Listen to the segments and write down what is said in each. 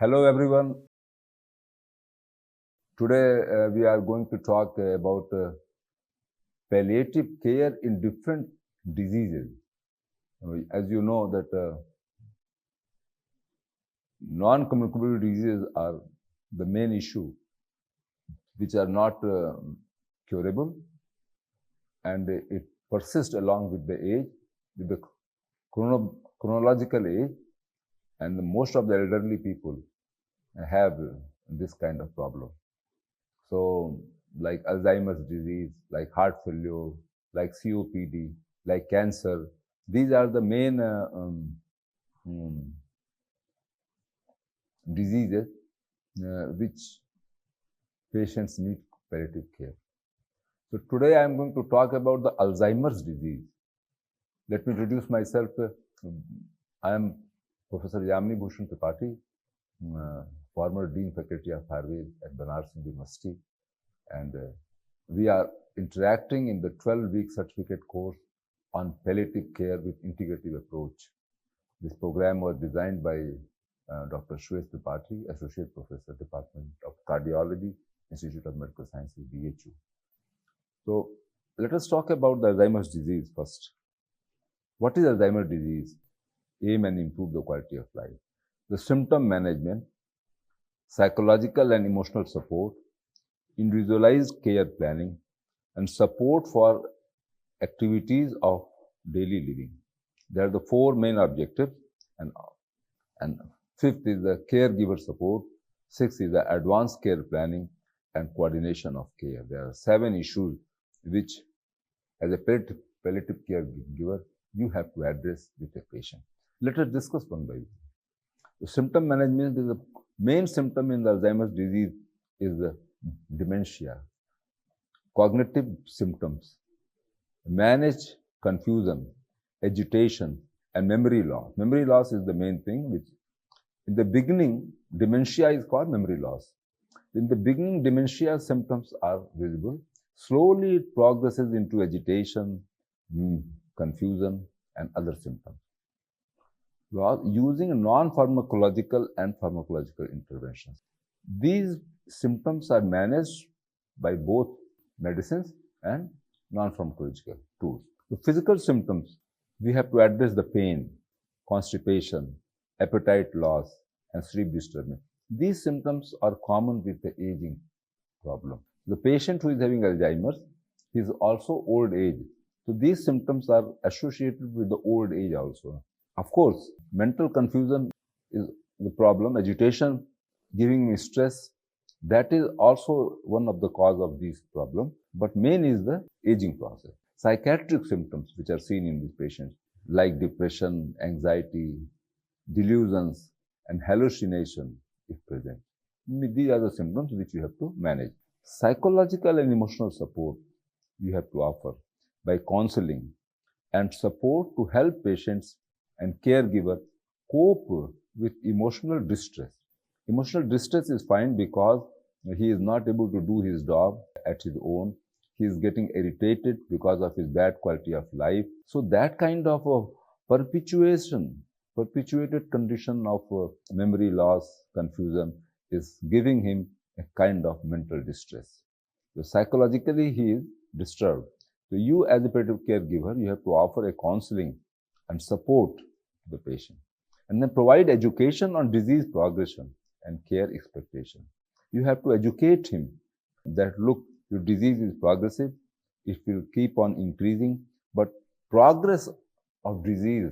Hello everyone. Today we are going to talk about palliative care in different diseases. As you know that non-communicable diseases are the main issue, which are not curable, and it persists along with the age, with the chronological age, and most of the elderly people have this kind of problem. So, like Alzheimer's disease, like heart failure, like COPD, like cancer, these are the main um, diseases which patients need palliative care. So, today I am going to talk about the Alzheimer's disease. Let me introduce myself. I am Professor Yamini Bhushan Tripathi, former Dean Faculty of Ayurvedic at Banaras University, and we are interacting in the 12-week certificate course on palliative care with integrative approach. This program was designed by Dr. Shwes Tripathi, Associate Professor, Department of Cardiology, Institute of Medical Sciences, BHU. So let us talk about the Alzheimer's disease first. What is Alzheimer's disease? Aim and improve the quality of life. The symptom management, psychological and emotional support, individualized care planning, and support for activities of daily living. They are the four main objectives, and fifth is the caregiver support, sixth is the advanced care planning and coordination of care. There are 7 issues which, as a palliative caregiver, you have to address with a patient. Let us discuss one by one. The symptom management is the main symptom in the Alzheimer's disease is the dementia. Cognitive symptoms: manage confusion, agitation, and memory loss. Memory loss is the main thing, which in the beginning, dementia is called memory loss. In the beginning, dementia symptoms are visible. Slowly, it progresses into agitation, confusion, and other symptoms. Using non-pharmacological and pharmacological interventions. These symptoms are managed by both medicines and non-pharmacological tools. The physical symptoms, we have to address the pain, constipation, appetite loss, and sleep disturbance. These symptoms are common with the aging problem. The patient who is having Alzheimer's is also old age. So these symptoms are associated with the old age also. Of course, mental confusion is the problem. Agitation, giving me stress, that is also one of the cause of these problems. But main is the aging process. Psychiatric symptoms which are seen in these patients, like depression, anxiety, delusions, and hallucination, if present. These are the symptoms which you have to manage. Psychological and emotional support you have to offer by counseling and support to help patients and caregiver cope with emotional distress. Emotional distress is fine because he is not able to do his job at his own. He is getting irritated because of his bad quality of life. So that kind of a perpetuated condition of memory loss, confusion is giving him a kind of mental distress. So psychologically he is disturbed. So you as a palliative caregiver, you have to offer a counseling and support to the patient. And then provide education on disease progression and care expectation. You have to educate him that, look, your disease is progressive, it will keep on increasing, but progress of disease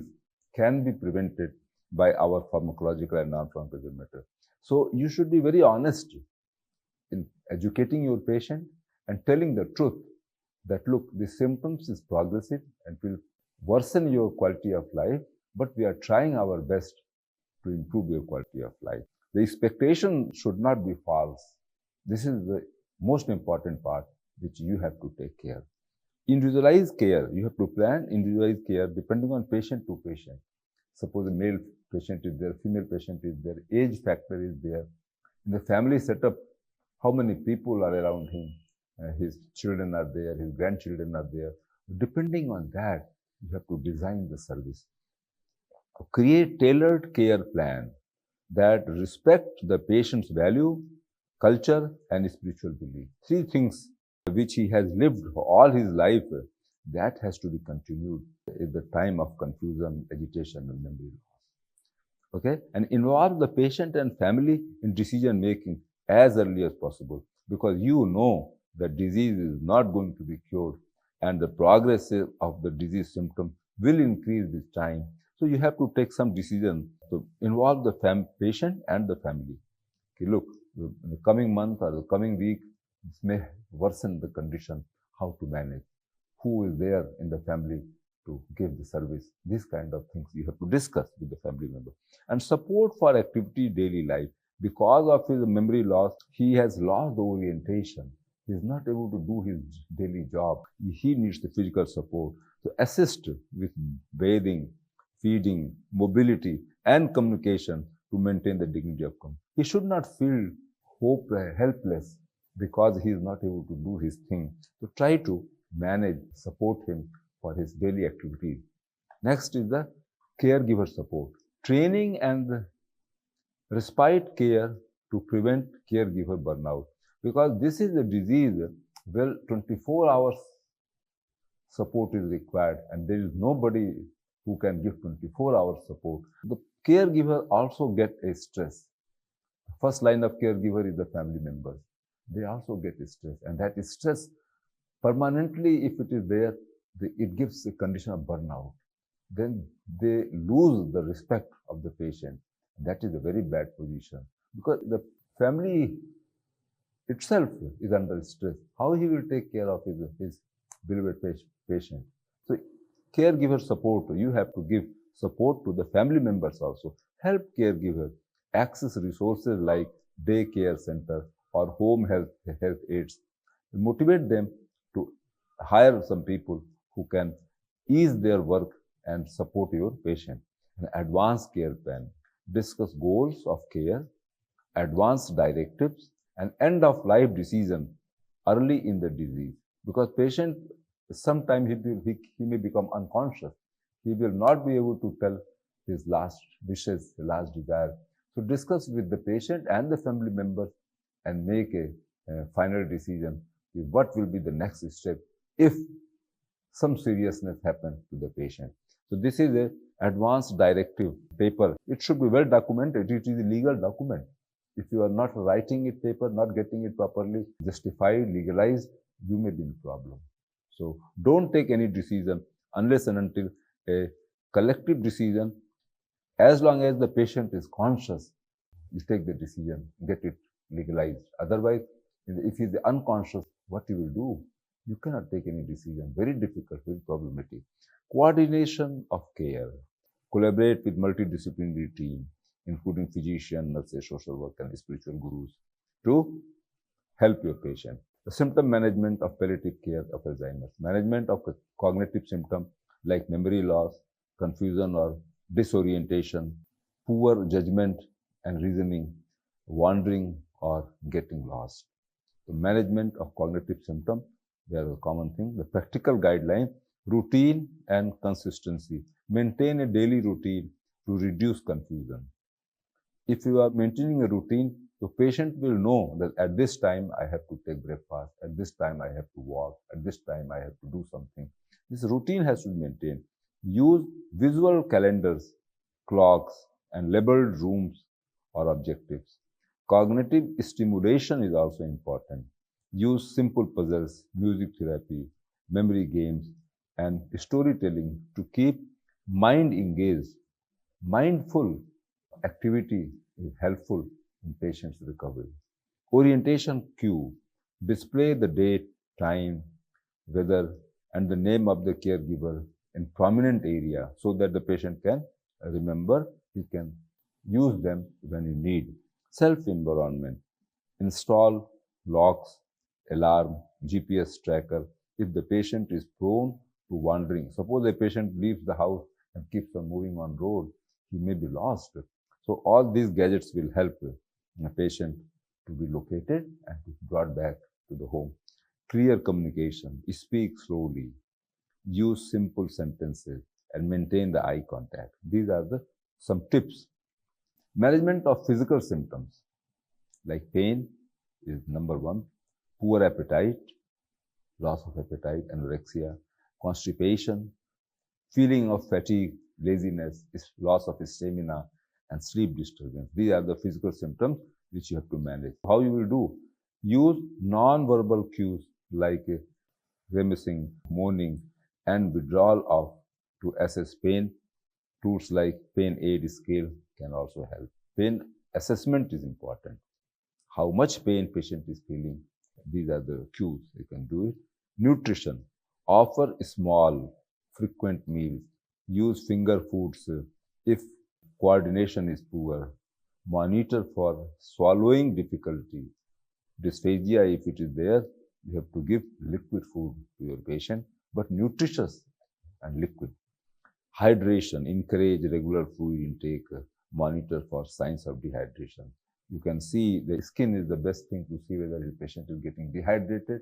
can be prevented by our pharmacological and non-pharmacological methods. So you should be very honest in educating your patient and telling the truth that, look, the symptoms is progressive and will worsen your quality of life, but we are trying our best to improve your quality of life. The expectation should not be false. This is the most important part which you have to take care. Individualized care, you have to plan individualized care depending on patient to patient. Suppose a male patient is there, female patient is there, age factor is there. In the family setup, how many people are around him? His children are there, his grandchildren are there. Depending on that, you have to design the service. Create tailored care plan that respect the patient's value, culture, and spiritual belief. Three things which he has lived all his life, that has to be continued at the time of confusion, agitation, and memory loss. Okay? And involve the patient and family in decision making as early as possible, because you know that disease is not going to be cured and the progress of the disease symptom will increase with time. So you have to take some decision to involve the patient and the family. Okay, look, in the coming month or the coming week, this may worsen the condition, how to manage, who is there in the family to give the service. These kind of things you have to discuss with the family member. And support for activity daily life. Because of his memory loss, he has lost the orientation. He is not able to do his daily job. He needs the physical support to assist with bathing, feeding, mobility, and communication to maintain the dignity of community. He should not feel helpless because he is not able to do his thing. So try to manage, support him for his daily activities. Next is the caregiver support. Training and respite care to prevent caregiver burnout. Because this is a disease where 24 hours support is required and there is nobody who can give 24 hours support. The caregiver also get a stress. The first line of caregiver is the family members. They also get stress, and that stress permanently, if it is there, it gives a condition of burnout. Then they lose the respect of the patient. That is a very bad position, because the family itself is under stress. How he will take care of his beloved patient? So caregiver support, you have to give support to the family members also. Help caregiver access resources like daycare center or home health aides. Motivate them to hire some people who can ease their work and support your patient. An advanced care plan. Discuss goals of care, advanced directives, and end of life decision early in the disease. Because patient, sometimes he may become unconscious. He will not be able to tell his last wishes, last desire. So discuss with the patient and the family members and make a final decision. What will be the next step if some seriousness happens to the patient? So this is a advanced directive paper. It should be well documented. It is a legal document. If you are not writing it paper, not getting it properly justified, legalized, you may be in problem. So don't take any decision unless and until a collective decision, as long as the patient is conscious, you take the decision, get it legalized. Otherwise, if he is unconscious, what you will do? You cannot take any decision. Very difficult, very problematic. Coordination of care. Collaborate with multidisciplinary team, including physician, nurses, social work, and spiritual gurus to help your patient. The symptom management of palliative care of Alzheimer's. Management of cognitive symptoms like memory loss, confusion or disorientation, poor judgment and reasoning, wandering or getting lost. The management of cognitive symptoms, they are a common thing. The practical guideline, routine and consistency. Maintain a daily routine to reduce confusion. If you are maintaining a routine, the patient will know that at this time I have to take breakfast, at this time I have to walk, at this time I have to do something. This routine has to be maintained. Use visual calendars, clocks, and labeled rooms or objectives. Cognitive stimulation is also important. Use simple puzzles, music therapy, memory games, and storytelling to keep mind engaged. Mindful activity is helpful in patient's recovery. Orientation cue. Display the date, time, weather, and the name of the caregiver in prominent area so that the patient can remember, he can use them when he need. Self-environment. Install locks, alarm, GPS tracker if the patient is prone to wandering. Suppose a patient leaves the house and keeps on moving on road, he may be lost. So all these gadgets will help a patient to be located and to be brought back to the home. Clear communication. Speak slowly. Use simple sentences and maintain the eye contact. These are some tips. Management of physical symptoms like pain is number one, poor appetite, loss of appetite, anorexia, constipation, feeling of fatigue, laziness, loss of stamina, and sleep disturbance. These are the physical symptoms which you have to manage. How you will do? Use non-verbal cues like grimacing, moaning, and withdrawal of to assess pain. Tools like pain aid scale can also help. Pain assessment is important. How much pain patient is feeling. These are the cues. You can do it. Nutrition. Offer small, frequent meals. Use finger foods if coordination is poor. Monitor for swallowing difficulty. Dysphagia, if it is there, you have to give liquid food to your patient, but nutritious and liquid. Hydration. Encourage regular fluid intake. Monitor for signs of dehydration. You can see the skin is the best thing to see whether the patient is getting dehydrated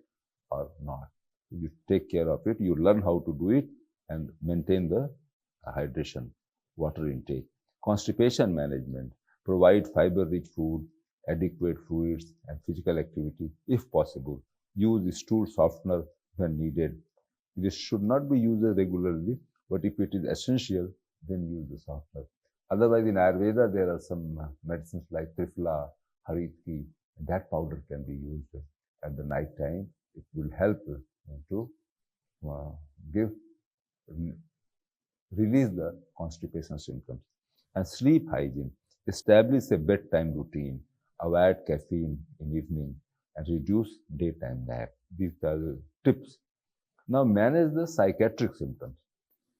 or not. You take care of it, you learn how to do it and maintain the hydration, water intake. Constipation management, provide fiber-rich food, adequate fluids and physical activity if possible. Use stool softener when needed. This should not be used regularly, but if it is essential, then use the softener. Otherwise, in Ayurveda, there are some medicines like Trifla, Haritki, that powder can be used at the night time. It will help to release the constipation symptoms. And sleep hygiene. Establish a bedtime routine. Avoid caffeine in evening and reduce daytime nap. These are the tips. Now manage the psychiatric symptoms.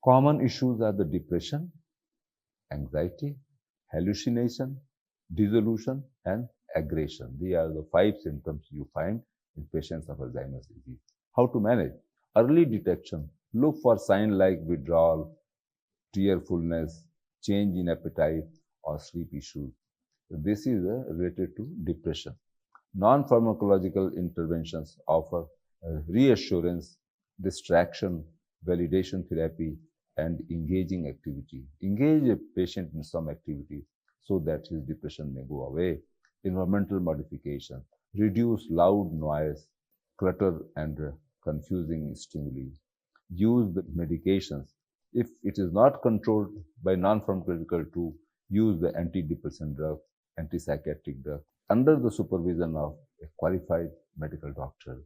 Common issues are the depression, anxiety, hallucination, dissolution, and aggression. These are the 5 symptoms you find in patients of Alzheimer's disease. How to manage? Early detection. Look for signs like withdrawal, tearfulness, change in appetite, or sleep issues. So this is related to depression. Non-pharmacological interventions offer reassurance, distraction, validation therapy, and engaging activity. Engage a patient in some activity so that his depression may go away. Environmental modification. Reduce loud noise, clutter, and confusing stimuli. Use the medications. If it is not controlled by non-pharmacological tool, use the antidepressant drug, antipsychotic drug, under the supervision of a qualified medical doctor.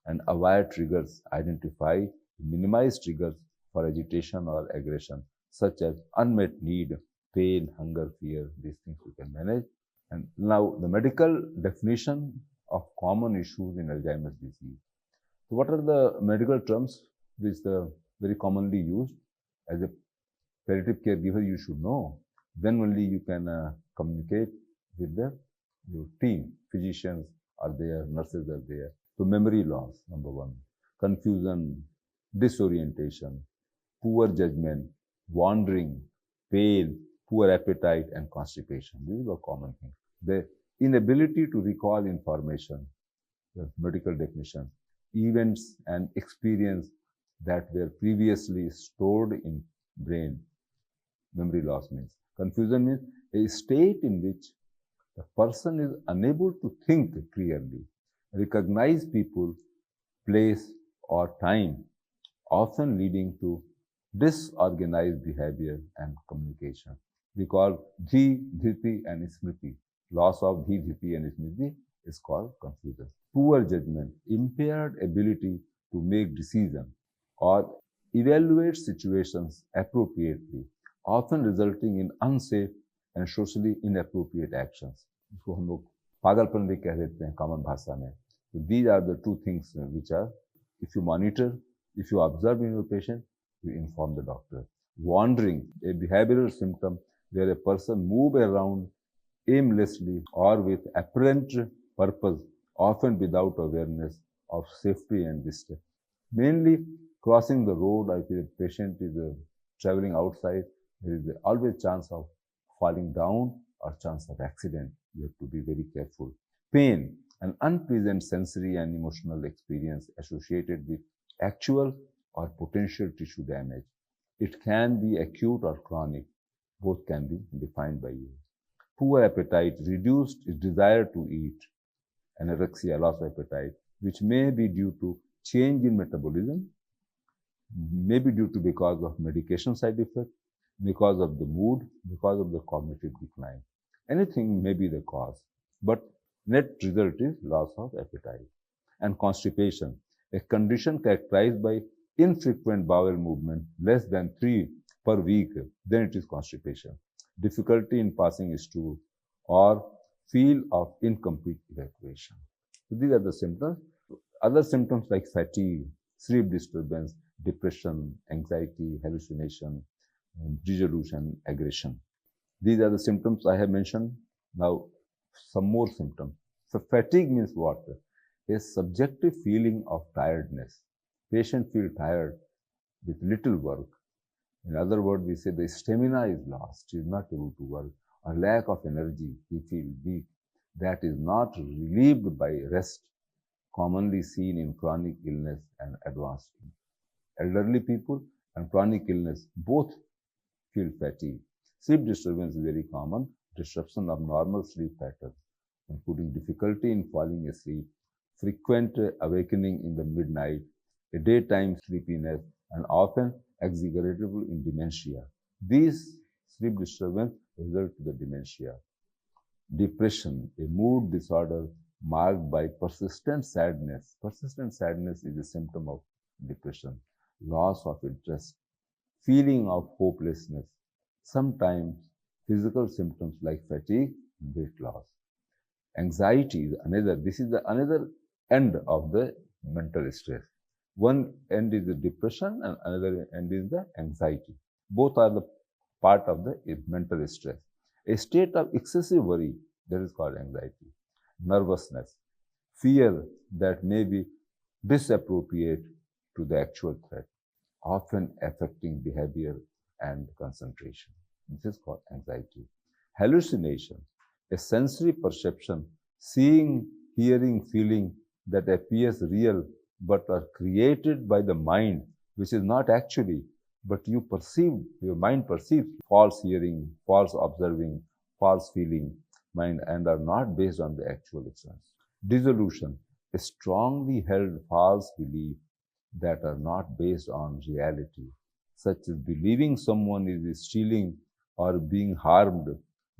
And avoid triggers. Identify, minimize triggers for agitation or aggression, such as unmet need, pain, hunger, fear. These things you can manage. And now the medical definition of common issues in Alzheimer's disease. So what are the medical terms which are very commonly used? As a palliative caregiver, you should know. Then only you can communicate with your team. Physicians are there, nurses are there. So memory loss, number one. Confusion, disorientation, poor judgment, wandering, pain, poor appetite, and constipation. These are common things. The inability to recall information, the medical definition, events and experience that were previously stored in brain. Memory loss means. Confusion means a state in which the person is unable to think clearly, recognize people, place, or time, often leading to disorganized behavior and communication. We call dhi, dhiti, and smriti. Loss of dhi, dhiti, and smriti is called confusion. Poor judgment, impaired ability to make decisions or evaluate situations appropriately, often resulting in unsafe and socially inappropriate actions. इसको हम लोग पागलपन भी कह देते हैं common भाषा में. So these are the 2 things which are, if you monitor, if you observe in your patient, you inform the doctor. Wandering, a behavioral symptom where a person moves around aimlessly or with apparent purpose, often without awareness of safety and distance. Mainly crossing the road, if a patient is traveling outside, there is always chance of falling down or chance of accident. You have to be very careful. Pain, an unpleasant sensory and emotional experience associated with actual or potential tissue damage. It can be acute or chronic. Both can be defined by you. poor appetite, reduced desire to eat, anorexia, loss of appetite, which may be due to change in metabolism, may be due to because of medication side effect, because of the mood, because of the cognitive decline. Anything may be the cause, but net result is loss of appetite. And constipation, a condition characterized by infrequent bowel movement, less than 3 per week, then it is constipation. Difficulty in passing stool or feel of incomplete evacuation. So these are the symptoms. Other symptoms like fatigue, sleep disturbance, depression, anxiety, hallucination, resolution, aggression. These are the symptoms I have mentioned. Now, some more symptoms. So fatigue means what? A subjective feeling of tiredness. Patient feel tired with little work. In other words, we say the stamina is lost, he is not able to work, or lack of energy, he feels weak. That is not relieved by rest, commonly seen in chronic illness and advanced illness. Elderly people and chronic illness both feel fatigue. Sleep disturbance is very common, disruption of normal sleep pattern, including difficulty in falling asleep, frequent awakening in the midnight, a daytime sleepiness, and often exaggeratable in dementia. These sleep disturbance result to the dementia. Depression, a mood disorder marked by persistent sadness. Persistent sadness is a symptom of depression. Loss of interest, feeling of hopelessness, sometimes physical symptoms like fatigue, weight loss. Anxiety is another, this is the another end of the mental stress. One end is the depression and another end is the anxiety. Both are the part of the mental stress. A state of excessive worry, that is called anxiety. Nervousness, fear that may be disappropriate to the actual threat, often affecting behavior and concentration. This is called anxiety. Hallucination, a sensory perception, seeing, hearing, feeling that appears real but are created by the mind, which is not actually, but you perceive, your mind perceives false hearing, false observing, false feeling, mind, and are not based on the actual experience. Dissolution, a strongly held false belief that are not based on reality, such as believing someone is stealing or being harmed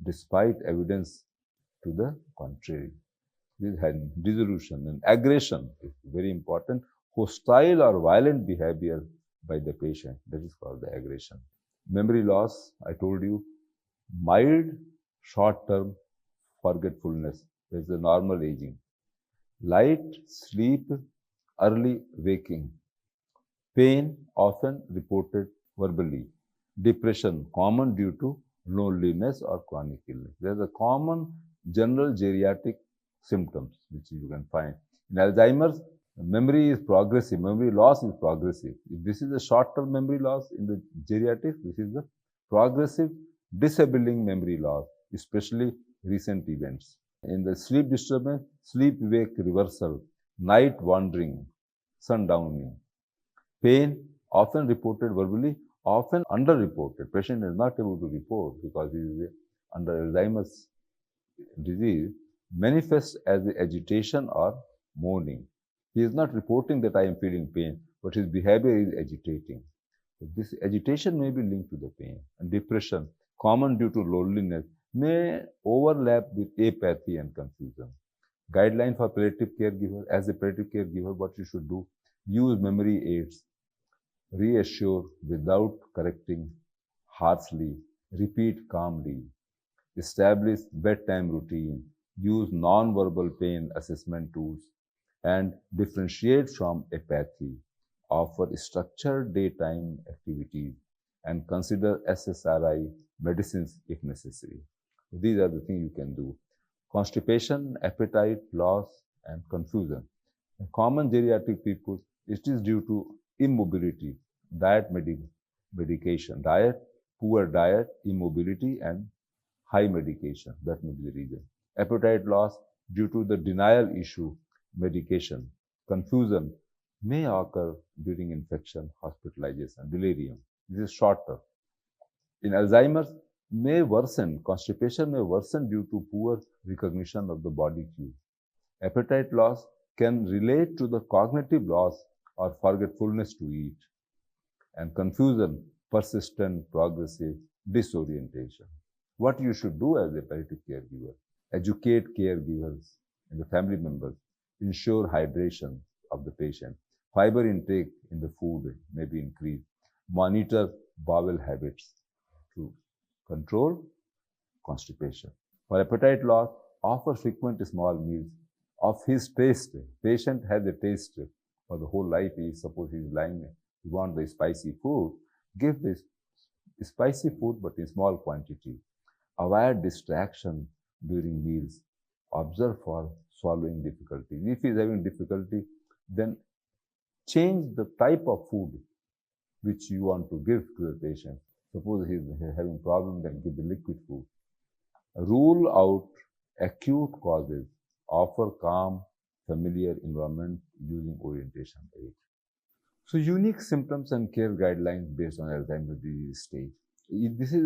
despite evidence to the contrary. This has dissolution. And aggression is very important. Hostile or violent behavior by the patient, that is called the aggression. Memory loss, I told you, mild short-term forgetfulness, that is the normal aging. Light sleep, early waking. Pain, often reported verbally. Depression, common due to loneliness or chronic illness. There is a common general geriatric symptoms which you can find. In Alzheimer's, memory is progressive, memory loss is progressive. If this is a short-term memory loss in the geriatric, this is the progressive disabling memory loss, especially recent events. In the sleep disturbance, sleep-wake reversal, night wandering, sundowning. Pain, often reported verbally, often underreported. Patient is not able to report because he is under Alzheimer's disease, manifests as agitation or moaning. He is not reporting that I am feeling pain, but his behavior is agitating. So this agitation may be linked to the pain. And depression, common due to loneliness, may overlap with apathy and confusion. Guideline for palliative caregiver, as a palliative caregiver, what you should do, use memory aids, reassure without correcting harshly, repeat calmly, establish bedtime routine, use non-verbal pain assessment tools, and differentiate from apathy, offer structured daytime activities, and consider SSRI medicines if necessary. These are the things you can do. Constipation, appetite loss, and confusion. In common geriatric people, it is due to immobility, medication, poor diet, immobility, and high medication. That may be the reason. Appetite loss due to the denial issue, medication. Confusion may occur during infection, hospitalization, delirium. This is short term. In Alzheimer's, may worsen, constipation may worsen due to poor recognition of the body cues. Appetite loss can relate to the cognitive loss or forgetfulness to eat, and confusion, persistent, progressive disorientation. What you should do as a palliative caregiver: educate caregivers and the family members, ensure hydration of the patient, fiber intake in the food may be increased, monitor bowel habits to control constipation. For appetite loss, offer frequent small meals of his taste. Patient has a taste for the whole life. Suppose he is lying, he wants the spicy food, give this spicy food but in small quantity. Avoid distraction during meals. Observe for swallowing difficulty. If he is having difficulty, then change the type of food which you want to give to the patient. Suppose he is having problem, then give the liquid food. Rule out acute causes. Offer calm, familiar environment using orientation aid. So, unique symptoms and care guidelines based on Alzheimer's disease stage. This is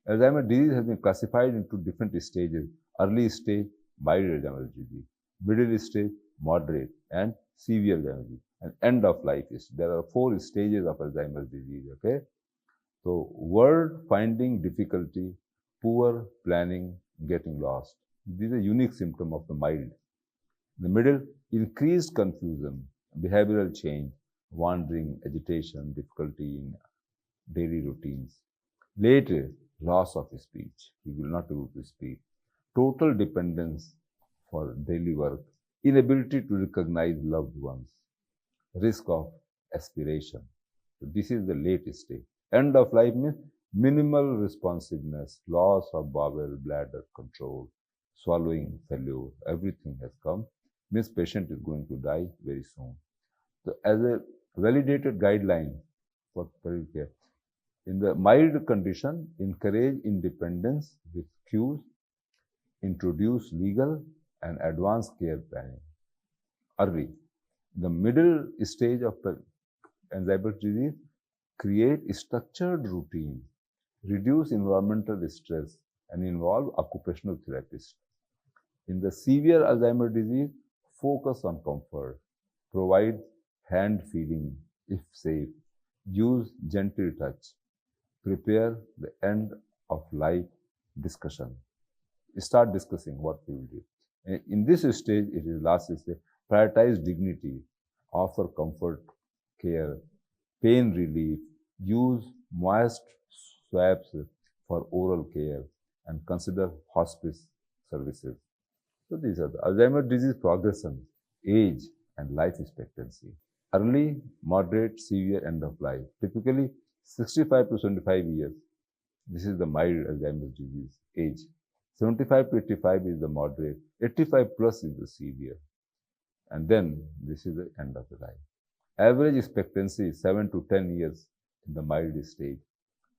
Alzheimer's disease has been classified into different stages: early stage, mild Alzheimer's disease; middle stage, moderate, and severe Alzheimer's disease; and end of life is. There are 4 stages of Alzheimer's disease. Okay, so word finding difficulty, poor planning, getting lost. These are unique symptom of the mild. In the middle, increased confusion, behavioral change, wandering, agitation, difficulty in daily routines. Later, loss of speech. He will not be able to speak. Total dependence for daily work, inability to recognize loved ones, risk of aspiration. So this is the late stage. End of life means minimal responsiveness, loss of bowel, bladder control, swallowing failure, everything has come, means patient is going to die very soon. So as a validated guideline for palliative care, in the mild condition, encourage independence with cues, introduce legal and advanced care planning early. In the middle stage of Alzheimer's disease, create a structured routine, reduce environmental stress, and involve occupational therapists. In the severe Alzheimer's disease, focus on comfort, provide hand feeding if safe, use gentle touch, prepare the end of life discussion. Start discussing what we will do. In this stage, it is last stage, prioritize dignity, offer comfort care, pain relief, use moist swabs for oral care, and consider hospice services. So these are the Alzheimer's disease progression, age, and life expectancy. Early, moderate, severe, end of life. Typically 65 to 75 years. This is the mild Alzheimer's disease age. 75 to 85 is the moderate. 85 plus is the severe. And then this is the end of the life. Average expectancy is 7 to 10 years in the mild stage,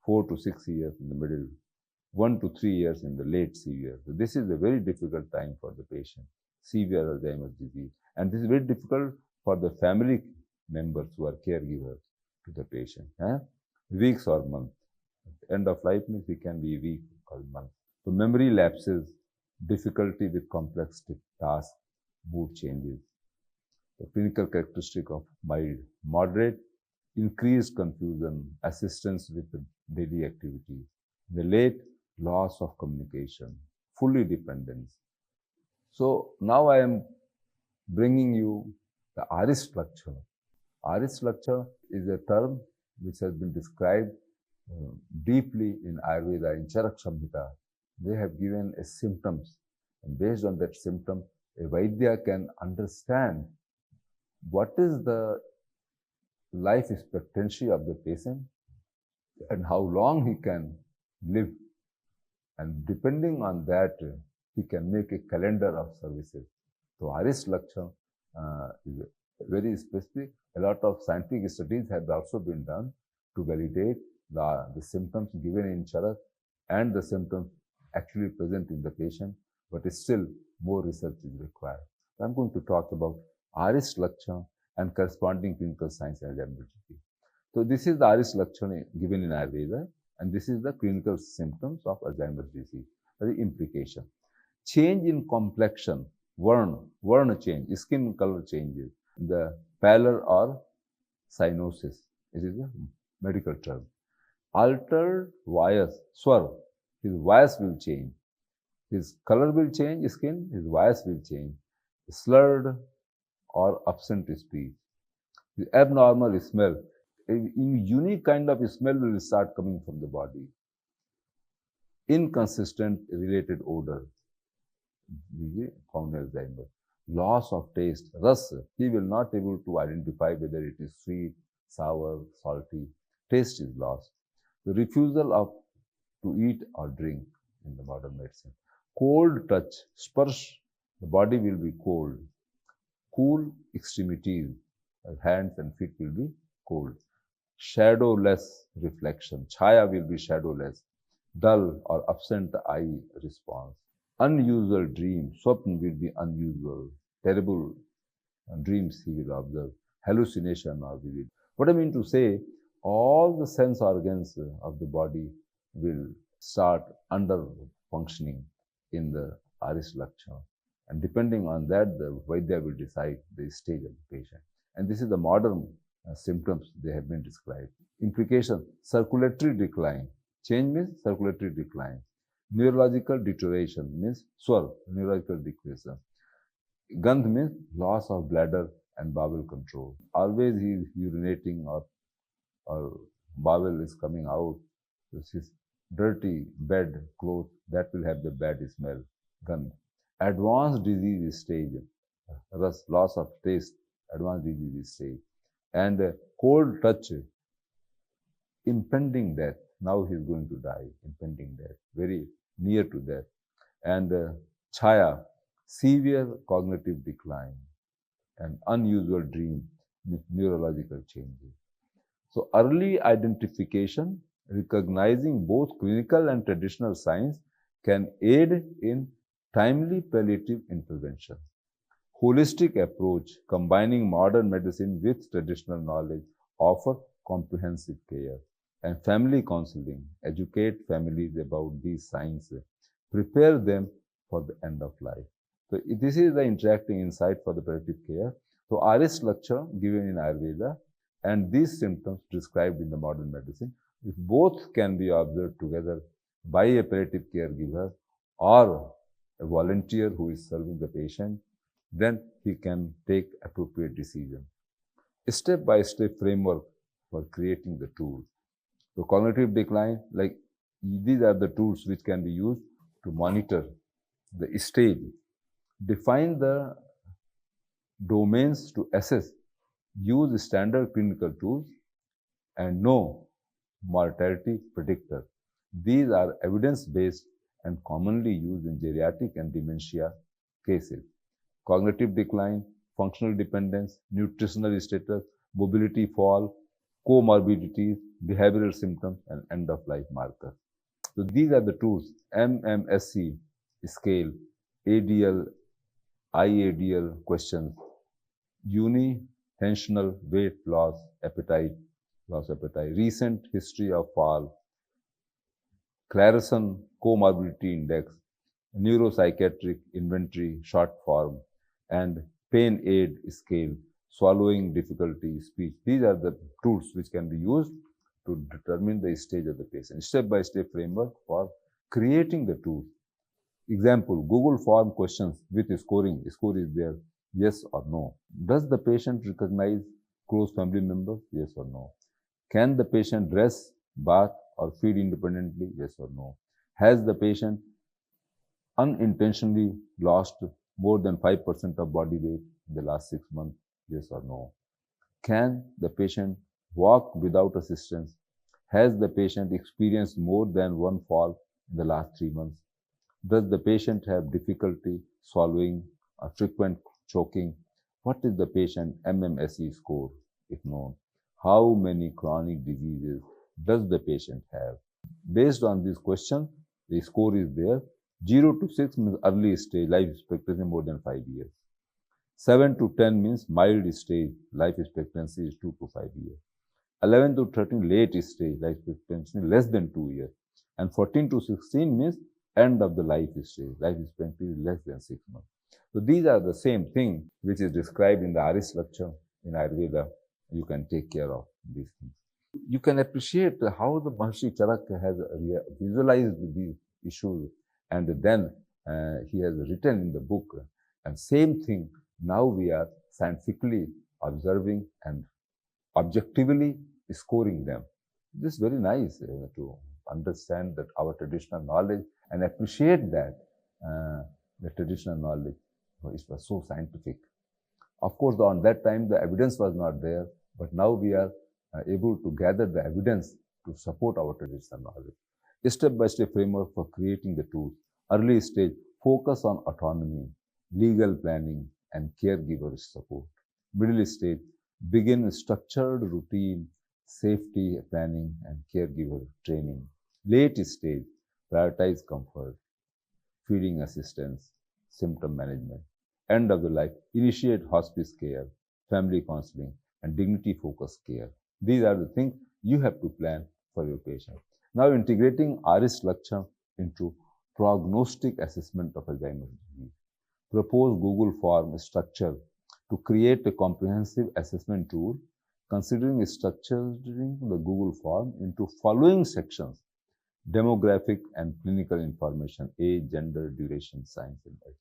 4 to 6 years in the middle, 1 to 3 years in the late severe. So this is a very difficult time for the patient, severe Alzheimer's disease. And this is very difficult for the family members who are caregivers to the patient. Weeks or months. End of life means it can be a week or month. So memory lapses, difficulty with complex tasks, mood changes. The clinical characteristic of mild, moderate, increased confusion, assistance with the daily activities. The late, loss of communication, fully dependence. So now I am bringing you the ARIS structure. ARIS structure is a term which has been described deeply in Ayurveda, in Charak Samhita. They have given a symptoms, and based on that symptom, a Vaidya can understand what is the life expectancy of the patient and how long he can live. And depending on that, he can make a calendar of services. So ARIS Lakshana is very specific. A lot of scientific studies have also been done to validate the symptoms given in Charak and the symptoms actually present in the patient, but still more research is required. So I'm going to talk about ARIS Lakshana and corresponding clinical signs and Alzheimer's disease. So this is the ARIS Lakshana given in Ayurveda. And this is the clinical symptoms of Alzheimer's disease, the implication. Change in complexion, Varna change, skin color changes, the pallor or cyanosis, it is a medical term. Altered voice, swar, his voice will change. His color will change, skin, his voice will change. Slurred or absent speech. The abnormal smell, a unique kind of smell will start coming from the body. Inconsistent related odor, found Alzheimer. Loss of taste, ras, he will not able to identify whether it is sweet, sour, salty. Taste is lost. The refusal of to eat or drink in the modern medicine. Cold touch, sparsh, the body will be cold. Cool extremities, hands and feet will be cold. Shadowless reflection, chaya will be shadowless. Dull or absent eye response. Unusual dream, swapn will be unusual. Terrible dreams he will observe. Hallucination or vivid. What I mean to say, all the sense organs of the body will start under functioning in the Aris Lakshana. And depending on that, the Vaidya will decide the stage of the patient. And this is the modern symptoms they have been described. Implication, circulatory decline. Change means circulatory decline. Neurological deterioration means swar, neurological decrease. Gandh means loss of bladder and bowel control. Always he is urinating or bowel is coming out. This is dirty bed, clothes, that will have the bad smell. Gandh. Advanced disease stage, loss of taste, advanced disease stage. And cold touch, impending death. Now he is going to die, impending death, very near to death. And chaya, severe cognitive decline and unusual dream, neurological changes. So early identification, recognizing both clinical and traditional signs can aid in timely palliative intervention. Holistic approach, combining modern medicine with traditional knowledge, offer comprehensive care. And family counseling, educate families about these signs, prepare them for the end of life. So this is the interacting insight for the palliative care. So Aris Lakshana given in Ayurveda and these symptoms described in the modern medicine, if both can be observed together by a palliative caregiver or a volunteer who is serving the patient, then he can take appropriate decision. A step-by-step framework for creating the tools. So cognitive decline, like these are the tools which can be used to monitor the stage, define the domains to assess, use standard clinical tools, and know mortality predictor. These are evidence-based and commonly used in geriatric and dementia cases. Cognitive decline, functional dependence, nutritional status, mobility fall, comorbidities, behavioral symptoms, and end-of-life markers. So these are the tools, MMSC scale, ADL, IADL questions, unitensional weight loss appetite, recent history of fall, Clarison comorbidity index, neuropsychiatric inventory short form, and pain aid scale, swallowing difficulty, speech. These are the tools which can be used to determine the stage of the patient. Step-by-step framework for creating the tools. Example, Google form questions with scoring. Score is there, yes or no. Does the patient recognize close family members? Yes or no. Can the patient dress, bath, or feed independently? Yes or no. Has the patient unintentionally lost more than 5% of body weight in the last 6 months? Yes or no. Can the patient walk without assistance? Has the patient experienced more than one fall in the last 3 months? Does the patient have difficulty swallowing or frequent choking? What is the patient MMSE score, if known? How many chronic diseases does the patient have? Based on this question, the score is there. 0 to 6 means early stage, life expectancy more than 5 years. 7 to 10 means mild stage, life expectancy is 2 to 5 years. 11 to 13 late stage, life expectancy less than 2 years. And 14 to 16 means end of the life stage, life expectancy less than 6 months. So these are the same thing which is described in the Aris lecture in Ayurveda. You can take care of these things. You can appreciate how the Maharishi Charaka has visualized these issues, and then he has written in the book. And same thing, now we are scientifically observing and objectively scoring them. This is very nice to understand that our traditional knowledge and appreciate that the traditional knowledge it was so scientific. Of course, on that time the evidence was not there, but now we are able to gather the evidence to support our traditional knowledge. A step-by-step framework for creating the tools. Early stage, focus on autonomy, legal planning, and caregiver support. Middle stage, begin structured routine, safety planning, and caregiver training. Late stage, prioritize comfort, feeding assistance, symptom management. End of the life, initiate hospice care, family counseling, and dignity-focused care. These are the things you have to plan for your patient. Now, integrating Aris Lakshana into prognostic assessment of Alzheimer's disease. Propose Google form structure to create a comprehensive assessment tool, considering structuring the Google form into following sections: demographic and clinical information, age, gender, duration, signs and life,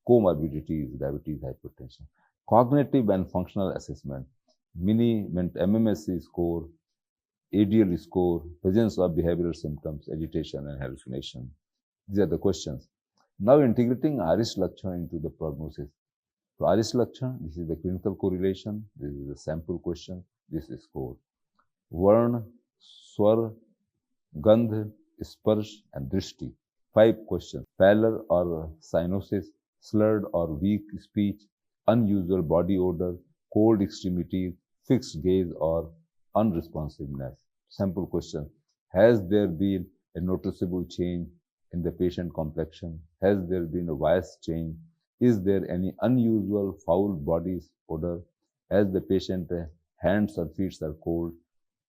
comorbidities, diabetes, hypertension, cognitive and functional assessment, MMSE score, ADL score, presence of behavioral symptoms, agitation and hallucination. These are the questions. Now integrating Aris Lakshana into the prognosis. So Aris Lakshana, this is the clinical correlation, this is the sample question, this is score. Varn, Swar, Gandh, Sparsh and Drishti. 5 questions. Pallor or cyanosis, slurred or weak speech, unusual body odor, cold extremities, fixed gaze or unresponsiveness. Sample question. Has there been a noticeable change in the patient complexion? Has there been a voice change? Is there any unusual foul body odor? Has the patient hands or feet are cold?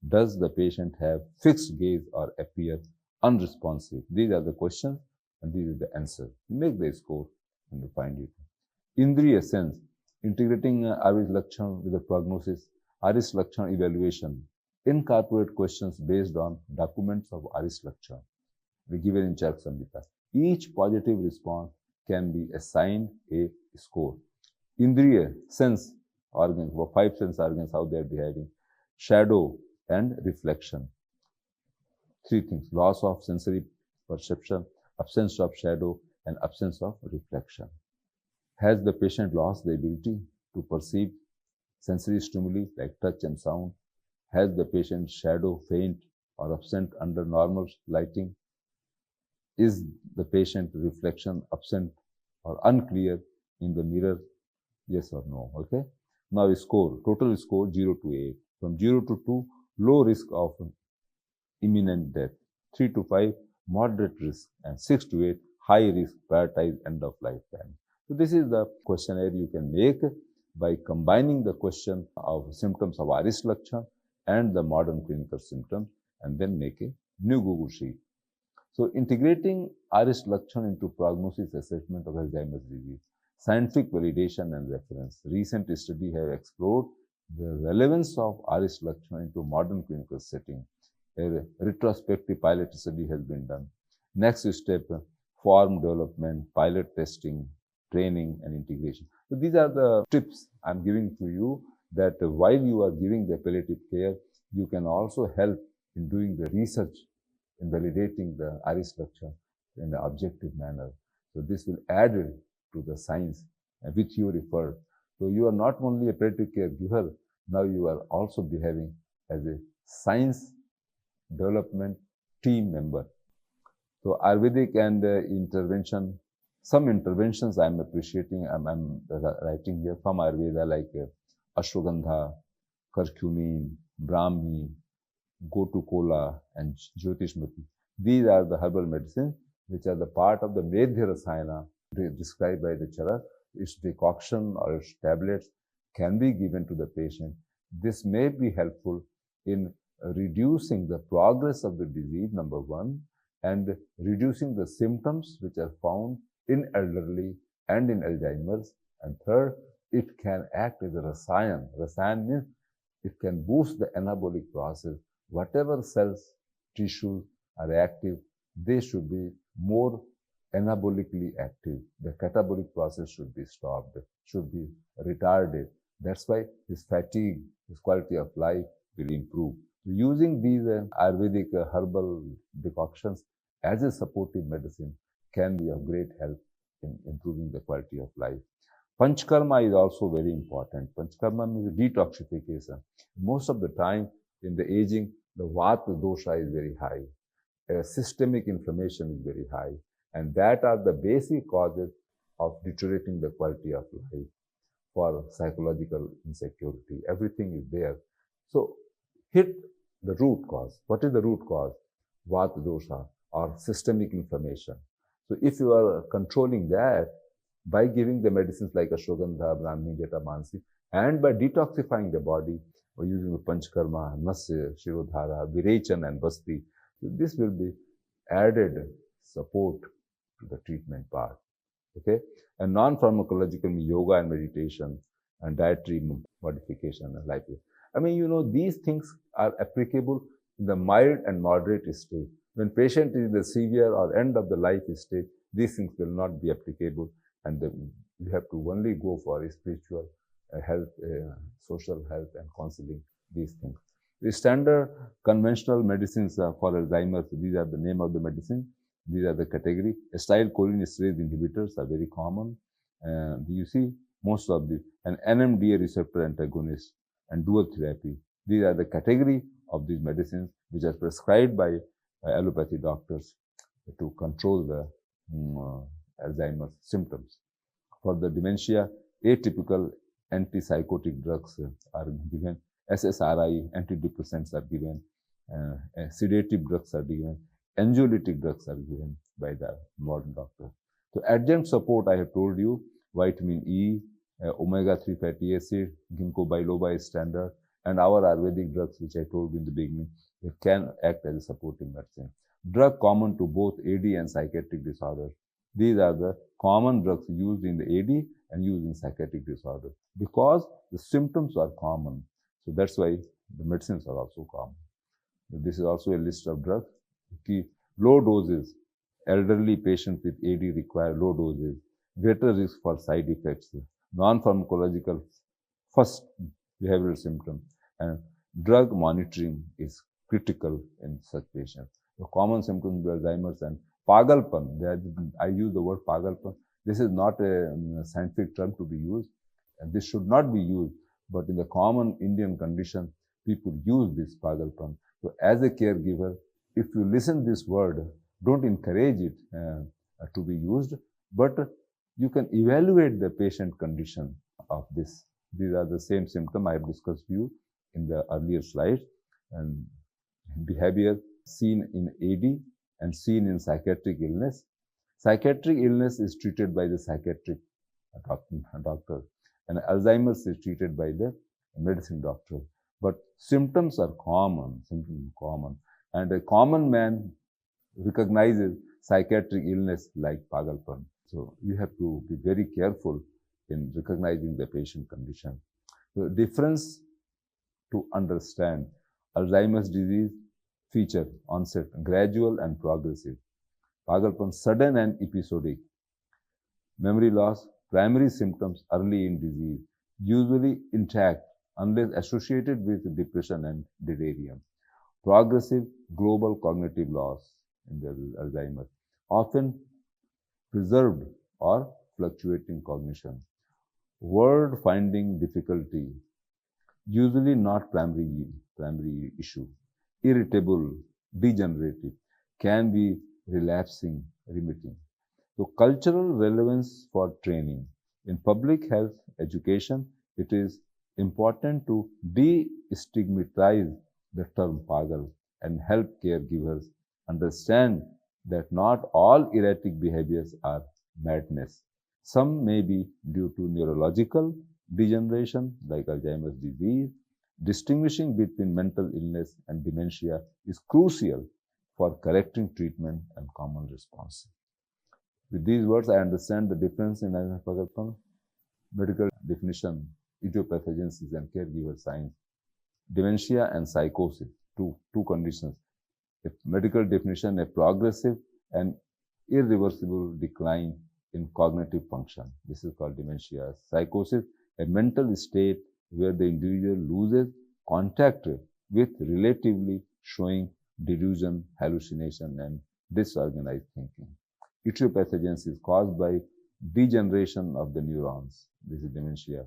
Does the patient have fixed gaze or appear unresponsive? These are the questions and these are the answers. You make the score and you find it. Indriya sense, integrating Aris Lakshana with the prognosis. Aris Lakshana evaluation. Incorporate questions based on documents of Aris Lakshana. Given in Charak Samhita. Each positive response can be assigned a score. Indriya, sense organs, 5 sense organs, how they are behaving. Shadow and reflection. 3 things: loss of sensory perception, absence of shadow, and absence of reflection. Has the patient lost the ability to perceive sensory stimuli like touch and sound? Has the patient's shadow faint or absent under normal lighting? Is the patient reflection absent or unclear in the mirror? Yes or no? Okay. Now score, total score 0 to 8. From 0 to 2, low risk of imminent death. 3 to 5, moderate risk. And 6 to 8, high risk, prioritize end of life plan. So this is the questionnaire you can make by combining the question of symptoms of Aris Lakshana and the modern clinical symptoms, and then make a new Google sheet. So integrating Aris Lakshana into prognosis assessment of Alzheimer's disease. Scientific validation and reference. Recent studies have explored the relevance of Aris Lakshana into modern clinical setting. A retrospective pilot study has been done. Next step, form development, pilot testing, training and integration. So these are the tips I'm giving to you, that while you are giving the palliative care, you can also help in doing the research in validating the Aris Lakshana in an objective manner. So this will add to the science which you referred. So you are not only a palliative care giver, now you are also behaving as a science development team member. So Ayurvedic and intervention, some interventions I'm appreciating, I'm writing here from Ayurveda, like Ashwagandha, Curcumin, Brahmi, Gotu Kola and Jyotishmati. These are the herbal medicines which are the part of the Medhya Rasayana described by the Charak. Its decoction or its tablets can be given to the patient. This may be helpful in reducing the progress of the disease, number one, and reducing the symptoms which are found in elderly and in Alzheimer's. And third, it can act as a rasayan. Rasayan means it can boost the anabolic process. Whatever cells, tissues are active, they should be more anabolically active. The catabolic process should be stopped, should be retarded. That's why his fatigue, his quality of life will improve. Using these Ayurvedic herbal decoctions as a supportive medicine can be of great help in improving the quality of life. Panchkarma is also very important. Panchkarma means detoxification. Most of the time in the aging, the Vata dosha is very high. Systemic inflammation is very high. And that are the basic causes of deteriorating the quality of life. For psychological insecurity, everything is there. So hit the root cause. What is the root cause? Vata dosha or systemic inflammation. So if you are controlling that by giving the medicines like Ashwagandha, Brahmi, Jata, Mansi, and by detoxifying the body or using the Panchkarma, Nasya, Shirodhara, Virechan and Basti, this will be added support to the treatment part. Okay? And non-pharmacological yoga and meditation and dietary modification and life. I mean, these things are applicable in the mild and moderate stage. When patient is in the severe or end of the life stage, these things will not be applicable, and you have to only go for spiritual health, social health, and counseling, these things. The standard conventional medicines for Alzheimer's, these are the name of the medicine. These are the category. Acetylcholinesterase inhibitors are very common. You see most of the, and NMDA receptor antagonist and dual therapy. These are the category of these medicines which are prescribed by allopathy doctors to control the Alzheimer's symptoms. For the dementia, atypical antipsychotic drugs are given. SSRI, antidepressants are given. Sedative drugs are given. Anxiolytic drugs are given by the modern doctor. So adjunct support, I have told you, vitamin E, omega-3 fatty acid, ginkgo biloba is standard, and our Ayurvedic drugs, which I told you in the beginning, it can act as a supportive medicine. Drug common to both AD and psychiatric disorders. These are the common drugs used in the AD and used in psychiatric disorders because the symptoms are common. So that's why the medicines are also common. This is also a list of drugs. Low doses. Elderly patients with AD require low doses. Greater risk for side effects. Non-pharmacological first behavioral symptom. And drug monitoring is critical in such patients. The common symptoms of Alzheimer's and pagalpan. I use the word pagalpan. This is not a scientific term to be used, and this should not be used. But in the common Indian condition, people use this pagalpan. So as a caregiver, if you listen this word, don't encourage it to be used, but you can evaluate the patient condition of this. These are the same symptom I have discussed with you in the earlier slide. And behavior seen in AD and seen in psychiatric illness. Psychiatric illness is treated by the psychiatric doctor, and Alzheimer's is treated by the medicine doctor. But symptoms are common, and a common man recognizes psychiatric illness like pagalpan. So you have to be very careful in recognizing the patient condition. The difference to understand Alzheimer's disease feature onset gradual and progressive. Pagalpan sudden and episodic. Memory loss, primary symptoms early in disease, usually intact unless associated with depression and delirium. Progressive global cognitive loss in the Alzheimer's, often preserved or fluctuating cognition. Word finding difficulty, usually not primary issue. Irritable, degenerative, can be relapsing, remitting. So cultural relevance for training. In public health education, it is important to destigmatize the term pagal and help caregivers understand that not all erratic behaviors are madness. Some may be due to neurological degeneration like Alzheimer's disease, Distinguishing between mental illness and dementia is crucial for correcting treatment and common response. With these words, I understand the difference in medical definition, idiopathogenesis and caregiver signs, dementia and psychosis, two conditions. A medical definition, a progressive and irreversible decline in cognitive function. This is called dementia. Psychosis, a mental state where the individual loses contact with relatively, showing delusion, hallucination, and disorganized thinking. Idiopathogenesis is caused by degeneration of the neurons. This is dementia.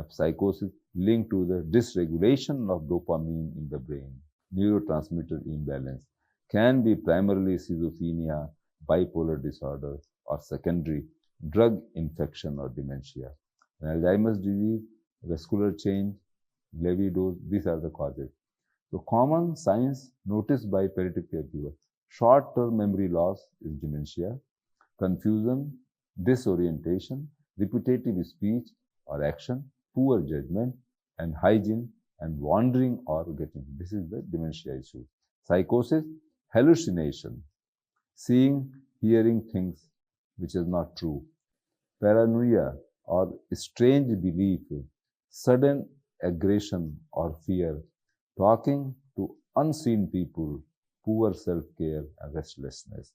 Psychosis linked to the dysregulation of dopamine in the brain. Neurotransmitter imbalance can be primarily schizophrenia, bipolar disorder, or secondary drug infection or dementia. Alzheimer's disease, vascular change, levodosis, these are the causes. So common signs noticed by palliative caregiver. Short-term memory loss is dementia. Confusion, disorientation, repetitive speech or action, poor judgment, and hygiene and wandering or getting. This is the dementia issue. Psychosis, hallucination, seeing, hearing things which is not true. Paranoia or strange belief, sudden aggression or fear, talking to unseen people, poor self-care and restlessness.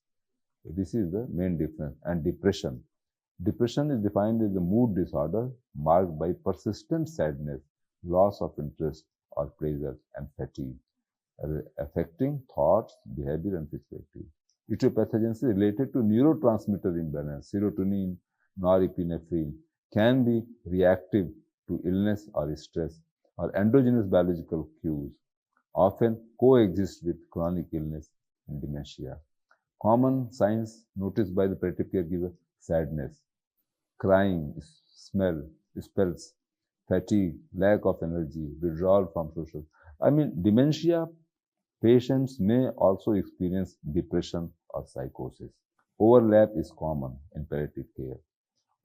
So this is the main difference. And depression. Depression is defined as a mood disorder marked by persistent sadness, loss of interest or pleasure, and fatigue, affecting thoughts, behavior, and physical activity. Idiopathogenesis related to neurotransmitter imbalance, serotonin, norepinephrine, can be reactive to illness or stress, or endogenous biological cues, often coexist with chronic illness and dementia. Common signs noticed by the palliative caregiver: sadness, crying, spells, fatigue, lack of energy, withdrawal from social. Dementia patients may also experience depression or psychosis. Overlap is common in palliative care.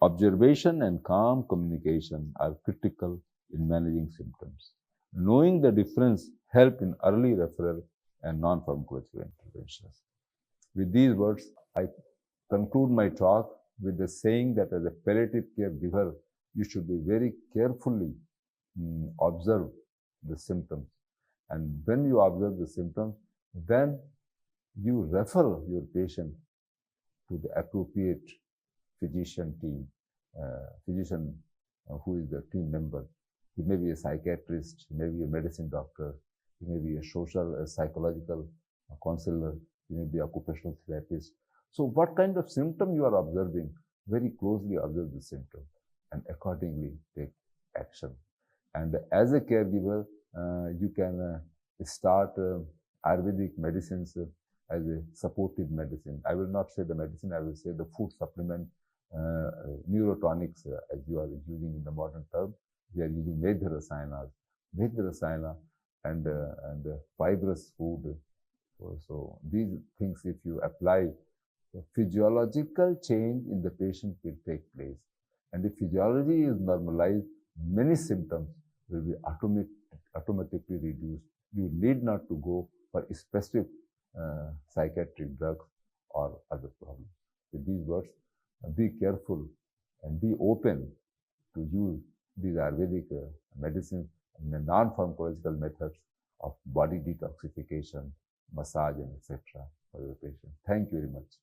Observation and calm communication are critical in managing symptoms. Knowing the difference help in early referral and non-pharmacological interventions. With these words, I conclude my talk with the saying that as a palliative care giver, you should be very carefully observe the symptoms. And when you observe the symptoms, then you refer your patient to the appropriate physician who is the team member. He may be a psychiatrist, he may be a medicine doctor, he may be a psychological counselor, he may be an occupational therapist. So what kind of symptom you are observing, very closely observe the symptom and accordingly take action. And as a caregiver, you can start Ayurvedic medicines as a supportive medicine. I will not say the medicine, I will say the food supplement, neurotonics as you are using in the modern term. We are using Medhyarasayana and fibrous food. So these things, if you apply, the physiological change in the patient will take place. And if physiology is normalized, many symptoms will be automatically reduced. You need not to go for specific psychiatric drugs or other problems. With these words, be careful and be open to use these Ayurvedic medicines and the non-pharmacological methods of body detoxification, massage, and etc. for your patient. Thank you very much.